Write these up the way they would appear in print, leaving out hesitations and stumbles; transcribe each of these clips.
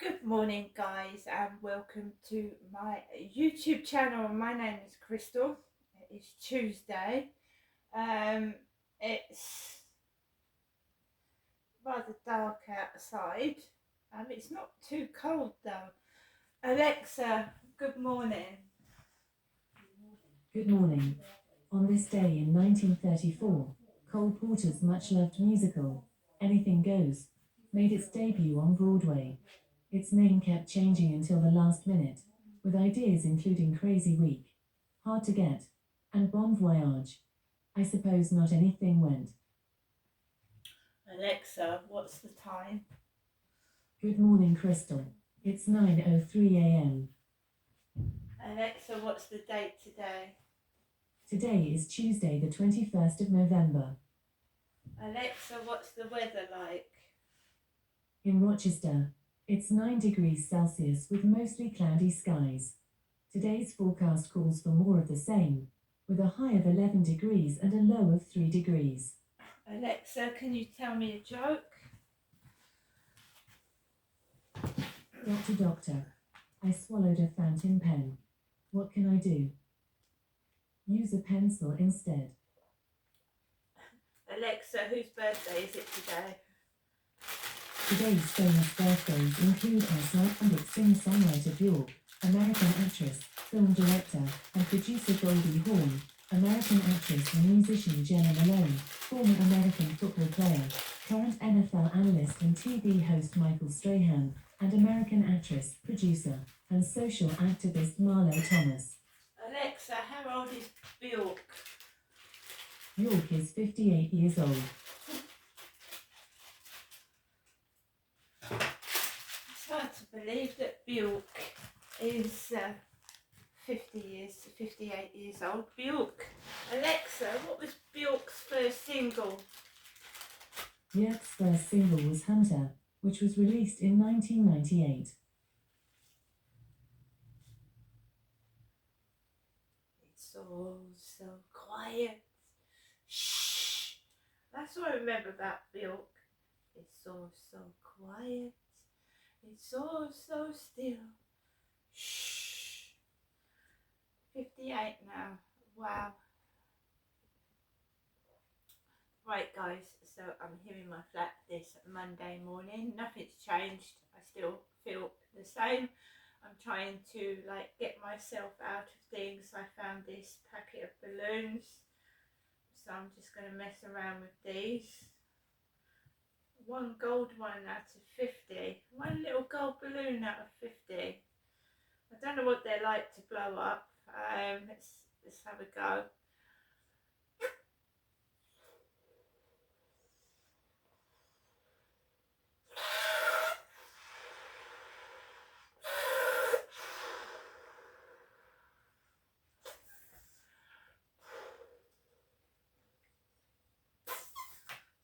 Good morning, guys, and welcome to my YouTube channel. My name is Crystal. It is Tuesday. It's rather dark outside. It's not too cold though. Alexa, good morning. Good morning. On this day in 1934, Cole Porter's much-loved musical, Anything Goes, made its debut on Broadway. Its name kept changing until the last minute, with ideas including Crazy Week, Hard to Get, and Bon Voyage. I suppose not anything went. Alexa, what's the time? Good morning, Crystal. It's 9:03 a.m. Alexa, what's the date today? Today is Tuesday, the 21st of November. Alexa, what's the weather like? In Rochester, it's 9 degrees Celsius with mostly cloudy skies. Today's forecast calls for more of the same, with a high of 11 degrees and a low of 3 degrees. Alexa, can you tell me a joke? Doctor, I swallowed a fountain pen. What can I do? Use a pencil instead. Alexa, whose birthday is it today? Today's famous birthdays include Asla and singer-songwriter Bjork, American actress, film director, and producer Goldie Hawn, American actress and musician Jenna Malone, former American football player, current NFL analyst and TV host Michael Strahan, and American actress, producer, and social activist Marlo Thomas. Alexa, how old is Bjork? Bjork is 58 years old. It's hard to believe that Bjork is 58 years old. Bjork. Alexa, what was Bjork's first single? Bjork's first single was Hunter, which was released in 1998. It's all so quiet. Shh. That's what I remember about Bjork. It's all so quiet. It's all so still. Shh. 58 now. Wow. Right, guys, so I'm here in my flat this Monday morning. Nothing's changed. I still feel the same. I'm trying to get myself out of things. I found this packet of balloons, so I'm just going to mess around with these. One gold one out of 50. One little gold balloon out of 50. I don't know what they're like to blow up. Let's have a go.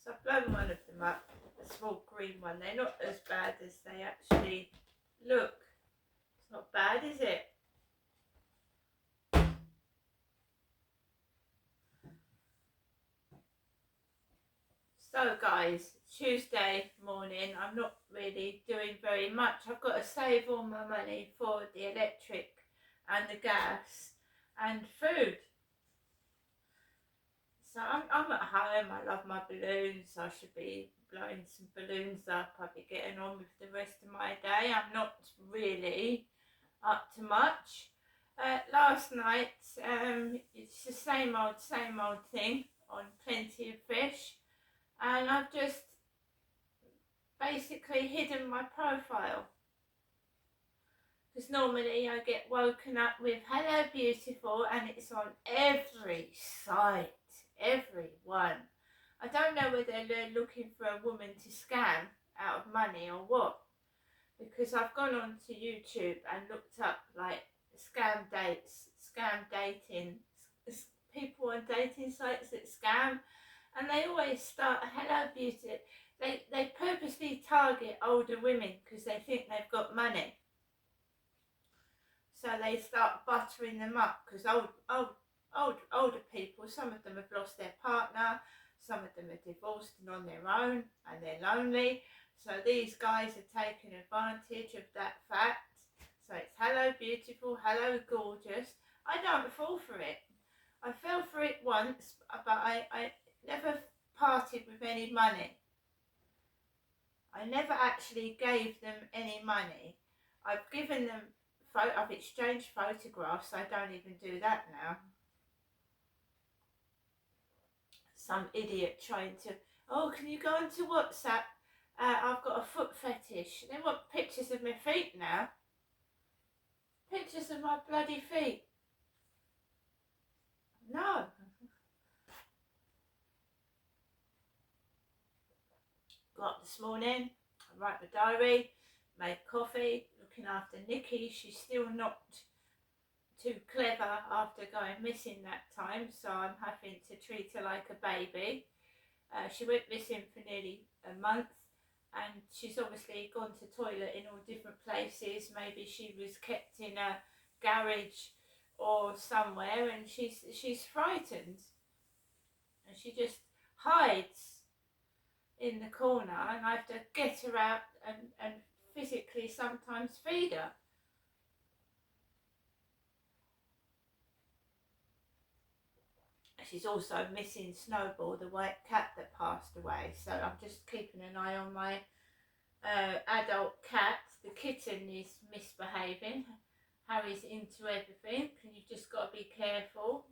So I've blown one of them up, a small green one. They're not as bad as they actually look. It's not bad, is it? So guys, Tuesday morning, I'm not really doing very much. I've got to save all my money for the electric and the gas and food. So I'm at home. I love my balloons. I should be blowing some balloons up. I'll be getting on with the rest of my day. I'm not really up to much. Last night, it's the same old thing on Plenty of Fish, and I've just basically hidden my profile, because normally I get woken up with "Hello beautiful" and it's on every site, everyone. I don't know whether they're looking for a woman to scam out of money or what, because I've gone on to YouTube and looked up scam dates, scam dating, people on dating sites that scam, and they always start "Hello beauty." They purposely target older women because they think they've got money. So they start buttering them up, because older people, some of them have lost their partner, some of them are divorced and on their own and they're lonely. So these guys are taking advantage of that fact. So it's hello beautiful, hello gorgeous. I don't fall for it. I fell for it once, but I never parted with any money. I never actually gave them any money. I've given them, I've exchanged photographs. I don't even do that now. Some idiot trying to, oh, can you go onto WhatsApp? I've got a foot fetish. They want pictures of my feet now. Pictures of my bloody feet. No. Got up this morning, I write my diary, made coffee, looking after Nikki. She's still not too clever after going missing that time, so I'm having to treat her like a baby. She went missing for nearly a month, and she's obviously gone to toilet in all different places. Maybe she was kept in a garage or somewhere, and she's frightened, and she just hides in the corner, and I have to get her out and physically sometimes feed her. She's also missing Snowball, the white cat that passed away, so I'm just keeping an eye on my adult cat. The kitten is misbehaving. Harry's into everything, and you've just got to be careful.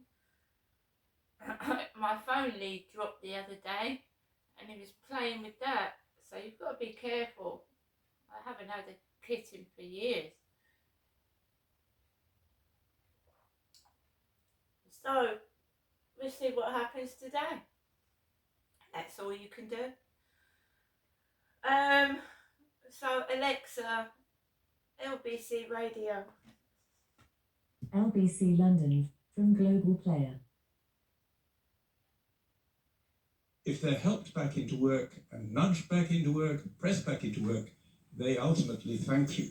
My phone lead dropped the other day, and he was playing with that, so you've got to be careful. I haven't had a kitten for years. So we'll see what happens today. That's all you can do. So Alexa, LBC Radio. LBC London, from Global Player. If they're helped back into work and nudged back into work, pressed back into work, they ultimately thank you.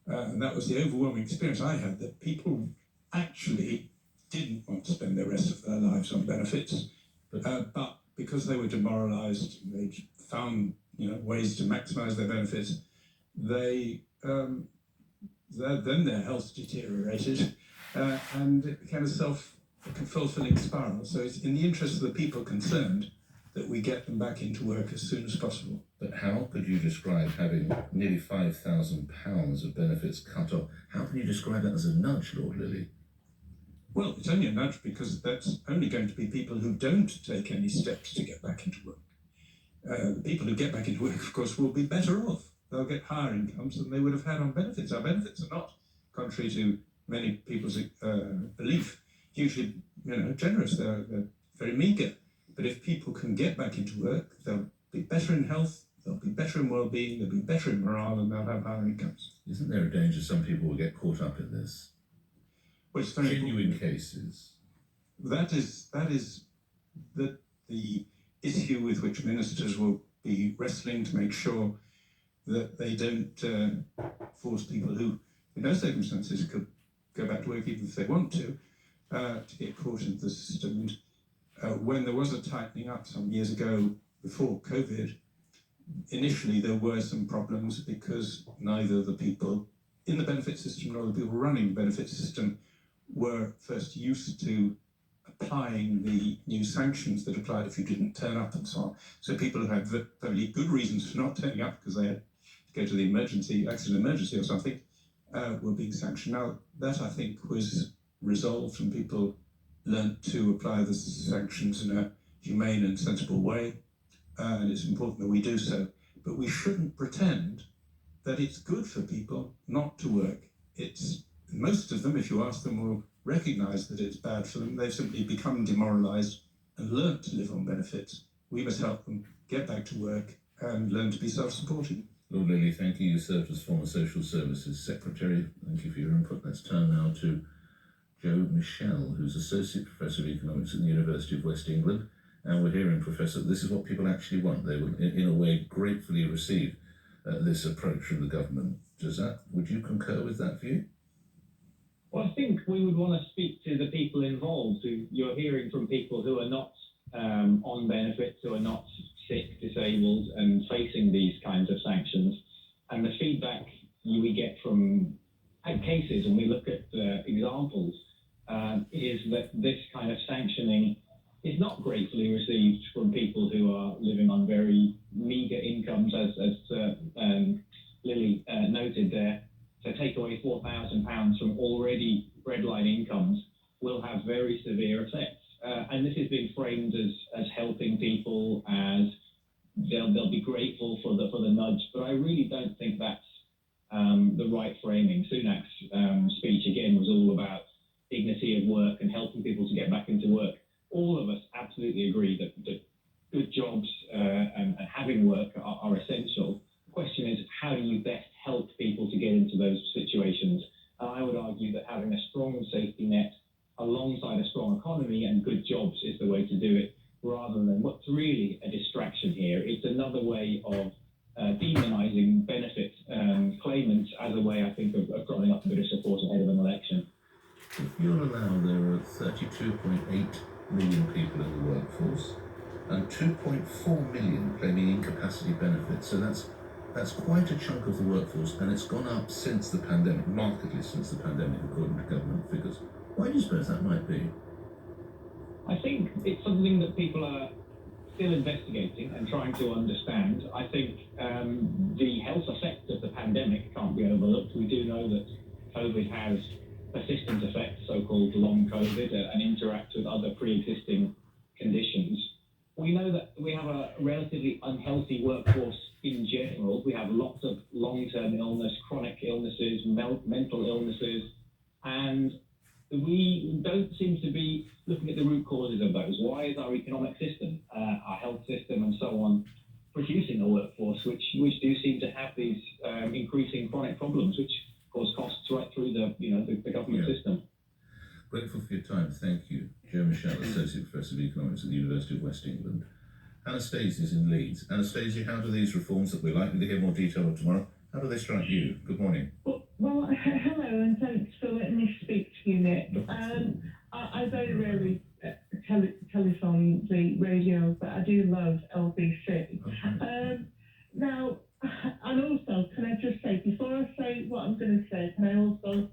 And that was the overwhelming experience I had, that people actually didn't want to spend the rest of their lives on benefits, but because they were demoralised, they found ways to maximise their benefits, then their health deteriorated, and it became a self-fulfilling spiral. So it's in the interest of the people concerned that we get them back into work as soon as possible. But how could you describe having nearly £5,000 of benefits cut off? How can you describe that as a nudge, Lord Lilly? Well, it's only a nudge because that's only going to be people who don't take any steps to get back into work. The people who get back into work, of course, will be better off. They'll get higher incomes than they would have had on benefits. Our benefits are not, contrary to many people's belief, hugely generous. They're very meagre. But if people can get back into work, they'll be better in health, they'll be better in well-being, they'll be better in morale, and they'll have higher incomes. Isn't there a danger some people will get caught up in this? Well, it's very genuine cases. That is the issue with which ministers will be wrestling to make sure that they don't force people who, in no circumstances, could go back to work even if they want to get caught into the system. When there was a tightening up some years ago before COVID, initially there were some problems because neither the people in the benefit system nor the people running the benefit system were first used to applying the new sanctions that applied if you didn't turn up and so on. So people who had very good reasons for not turning up because they had to go to the accident emergency or something, were being sanctioned. Now that I think was resolved and people learnt to apply the sanctions in a humane and sensible way, and it's important that we do so. But we shouldn't pretend that it's good for people not to work. Most of them, if you ask them, will recognise that it's bad for them. They've simply become demoralised and learnt to live on benefits. We must help them get back to work and learn to be self-supporting. Lord Lilly, thank you. You served as former Social Services Secretary. Thank you for your input. Let's turn now to Joe Michelle, who's Associate Professor of Economics at the University of West England. And we're hearing, Professor, this is what people actually want. They will, in a way, gratefully receive this approach from the government. Would you concur with that view? Well, I think we would want to speak to the people involved. You're hearing from people who are not on benefits, who are not sick, disabled, and facing these kinds of sanctions. And the feedback we get from cases, and we look at examples, is that this kind of sanctioning is not gratefully received from people who are living on very meagre incomes, as Lily noted there. To take away £4,000 from already breadline incomes will have very severe effects. And this is being framed as helping people, as they'll be grateful for the nudge. But I really don't think that's the right framing. Sunak's speech, again, was all about dignity of work and helping people to get back into work. All of us absolutely agree that good jobs and having work are essential. The question is, how do you best help people to get into those situations? And I would argue that having a strong safety net alongside a strong economy and good jobs is the way to do it, rather than what's really a distraction here. It's another way of demonising benefit claimants as a way, I think, of drawing up a bit of support ahead of an election. If you'll allow, there are 32.8 million people in the workforce and 2.4 million claiming incapacity benefits. So that's quite a chunk of the workforce, and it's gone up since the pandemic, markedly since the pandemic, according to government figures. Why do you suppose that might be? I think it's something that people are still investigating and trying to understand. I think the health effects of the pandemic can't be overlooked. We do know that COVID has persistent effects, so-called long COVID, and interacts with other pre-existing conditions. We know that we have a relatively unhealthy workforce in general. We have lots of long-term illness, chronic illnesses, mental illnesses, and we don't seem to be looking at the root causes of those. Why is our economic system, our health system and so on, producing a workforce which do seem to have these increasing chronic problems, which cause costs right through the government system? Grateful for your time, thank you. Joe Michel, Associate Professor of Economics at the University of West England. Anastasia is in Leeds. Anastasia, how do these reforms that we're likely to hear more detail of tomorrow, how do they strike you? Good morning. Well, hello, and thanks for letting me speak to you, Nick. I very rarely telephone the radio, but I do love LBC. Okay. Now, and also, can I just say, before I say what I'm going to say, can I also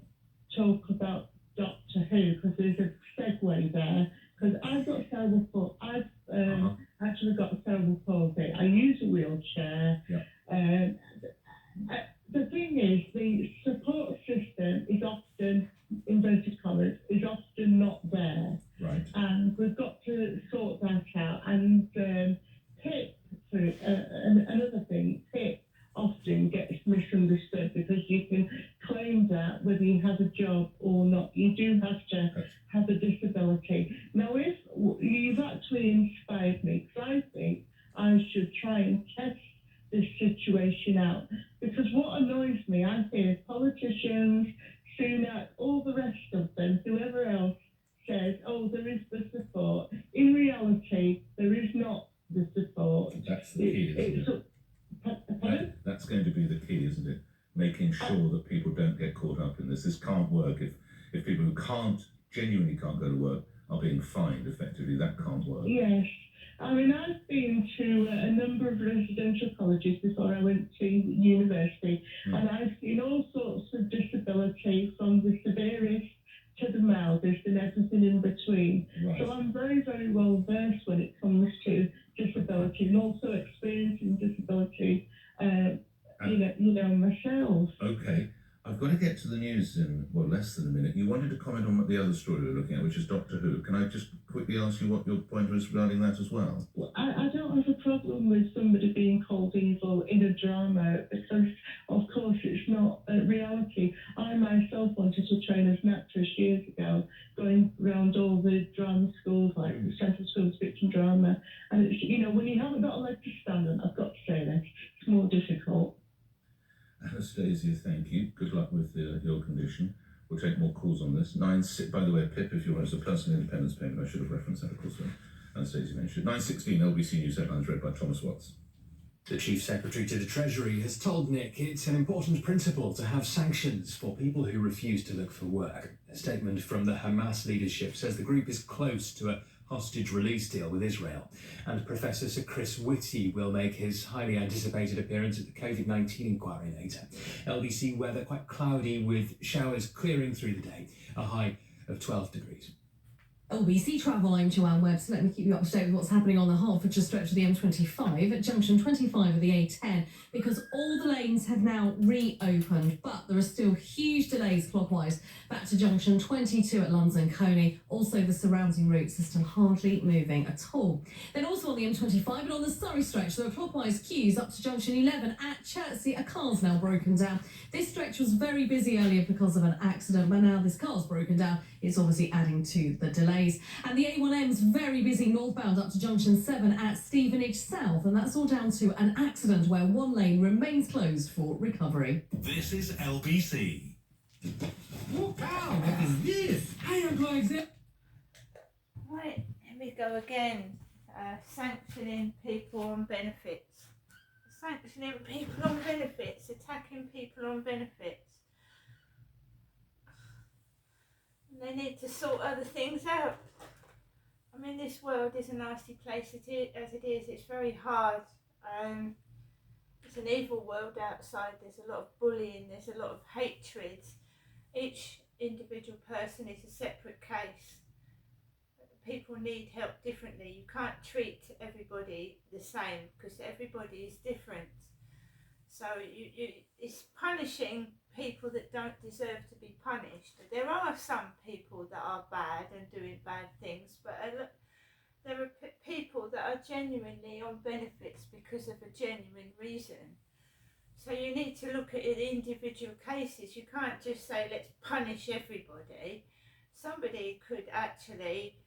talk about Doctor Who, because there's a segue there, because I've got cerebral palsy. I've actually got cerebral palsy. I use a wheelchair. Yeah. The thing is, the support system is often, inverted commas, is often not there. Right. And we've got to sort that out. And PIP, another thing, PIP often gets misunderstood because you can claim that whether you have a job or not. You do have to have a disability. Now, if you've actually inspired me, because I think I should try and test this situation out, because what annoys me, I hear politicians, Sunak, all the rest of them, whoever else says, oh, there is the support. In reality, there is not the support. That's the key, isn't it? That's going to be the key, isn't it? Making sure that people don't get caught up in this. This can't work if people who genuinely can't go to work are being fined effectively. That can't work. Yes. I mean, I've been to a number of residential colleges before I went to university, and I've seen all sorts of disability, from the severest to the mildest and everything in between. Right. So I'm very, very well versed when it comes to disability, and also experiencing disability, myself. Okay. I've got to get to the news in, less than a minute. You wanted to comment on the other story we're looking at, which is Doctor Who. Can I just quickly ask you what your point was regarding that as well? Well, I don't have a problem with somebody being called evil in a drama, because, of course, it's not reality. I myself wanted to train as an actress years ago, going around all the drama schools, like the Central School of Speech and Drama. And it's, when you haven't got a leg to stand on, I've got to say this, it's more difficult. Anastasia, thank you. Good luck with your condition. We'll take more calls on this. By the way, PIP, if you want, it's a personal independence payment. I should have referenced that, of course, when Anastasia mentioned. 9:16 LBC News headlines read by Thomas Watts. The Chief Secretary to the Treasury has told Nick it's an important principle to have sanctions for people who refuse to look for work. A statement from the Hamas leadership says the group is close to a hostage release deal with Israel. And Professor Sir Chris Whitty will make his highly anticipated appearance at the COVID-19 inquiry later. LBC weather quite cloudy with showers clearing through the day, a high of 12 degrees. LBC Travel, I'm Joanne Webb, so let me keep you up to date with what's happening on the Hertfordshire stretch of the M25 at junction 25 of the A10, because all the lanes have now reopened, but there are still huge delays clockwise back to junction 22 at London Coney. Also, the surrounding routes are still hardly moving at all. Then also on the M25, but on the Surrey stretch, there are clockwise queues up to junction 11 at Chertsey. A car's now broken down. This stretch was very busy earlier because of an accident, but now this car's broken down. It's obviously adding to the delays. And the A1M's very busy northbound up to junction 7 at Stevenage South, and that's all down to an accident where one lane remains closed for recovery. This is LBC. Oh, cow, what is this? Hey, employees. Right, here we go again. Sanctioning people on benefits. Sanctioning people on benefits, attacking people on benefits. They need to sort other things out. I mean, this world is a nasty place as it is. It's very hard. It's an evil world outside. There's a lot of bullying. There's a lot of hatred. Each individual person is a separate case. People need help differently. You can't treat everybody the same because everybody is different. So it's punishing people that don't deserve to be punished. There are some people that are bad and doing bad things, but there are people that are genuinely on benefits because of a genuine reason. So you need to look at it in individual cases. You can't just say, let's punish everybody. Somebody could actually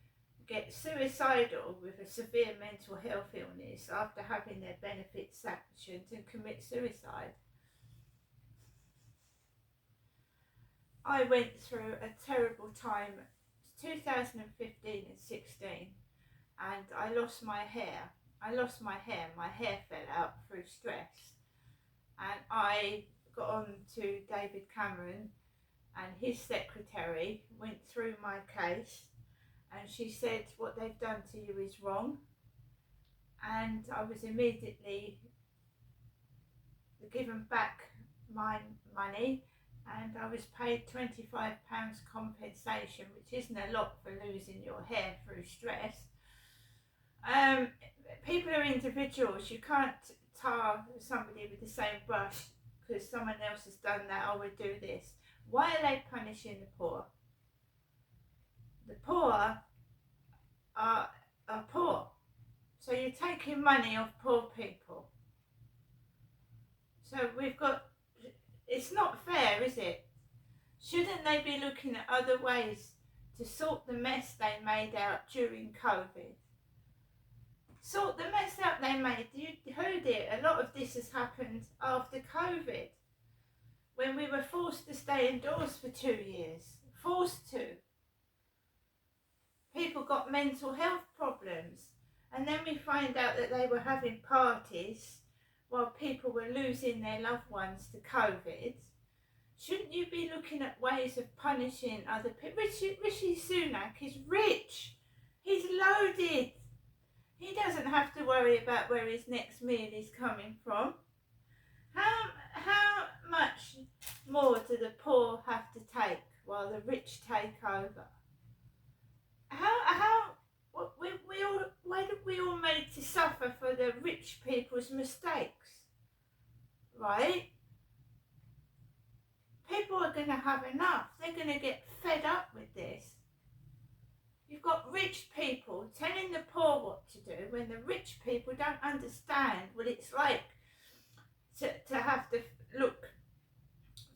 get suicidal with a severe mental health illness after having their benefits sanctioned and commit suicide. I went through a terrible time, 2015 and 16, and I lost my hair. My hair fell out through stress. And I got on to David Cameron, and his secretary went through my case, and she said, what they've done to you is wrong. And I was immediately given back my money, and I was paid £25 compensation, which isn't a lot for losing your hair through stress. People are individuals. You can't tar somebody with the same brush because someone else has done that. I would do this. Why are they punishing the poor? The poor are poor. So you're taking money off poor people. So it's not fair, is it? Shouldn't they be looking at other ways to sort the mess they made out during COVID? Sort the mess out they made. You heard it. A lot of this has happened after COVID, when we were forced to stay indoors for 2 years. Forced to. People got mental health problems, and then we find out that they were having parties while people were losing their loved ones to COVID. Shouldn't you be looking at ways of punishing other people? Rishi Sunak is rich. He's loaded. He doesn't have to worry about where his next meal is coming from. How much more do the poor have to take while the rich take over? Why did we all made to suffer for the rich people's mistakes? Right? People are going to have enough. They're going to get fed up with this. You've got rich people telling the poor what to do when the rich people don't understand what it's like to have to look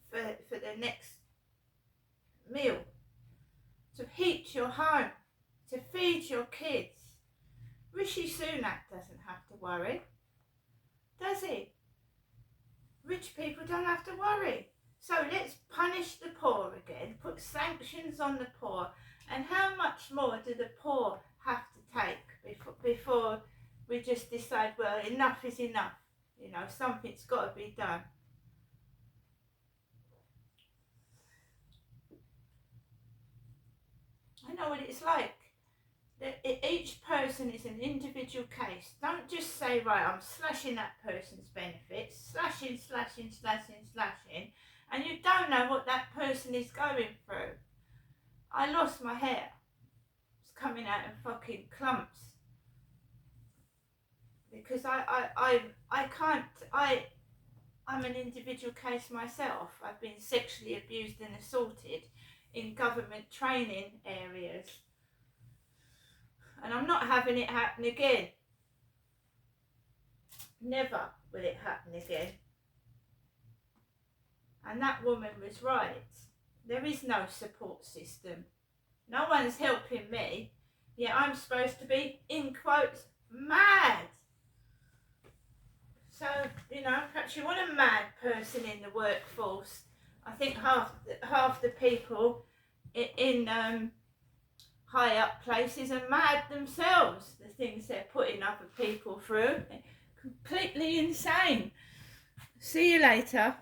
for the next meal, to heat your home, to feed your kids. Rishi Sunak doesn't have to worry, does he? Rich people don't have to worry. So let's punish the poor again, put sanctions on the poor. And how much more do the poor have to take before we just decide, well, enough is enough? You know, something's got to be done. I know what it's like. Each person is an individual case. Don't just say, right, I'm slashing that person's benefits, slashing, and you don't know what that person is going through. I lost my hair. It's coming out in fucking clumps. Because I'm an individual case myself. I've been sexually abused and assaulted in government training areas. And I'm not having it happen again. Never will it happen again. And that woman was right. There is no support system. No one's helping me. Yet I'm supposed to be, in quotes, mad. So, perhaps you want a mad person in the workforce. I think half the people in high up places are mad themselves. The things they're putting other people through, completely insane. See you later.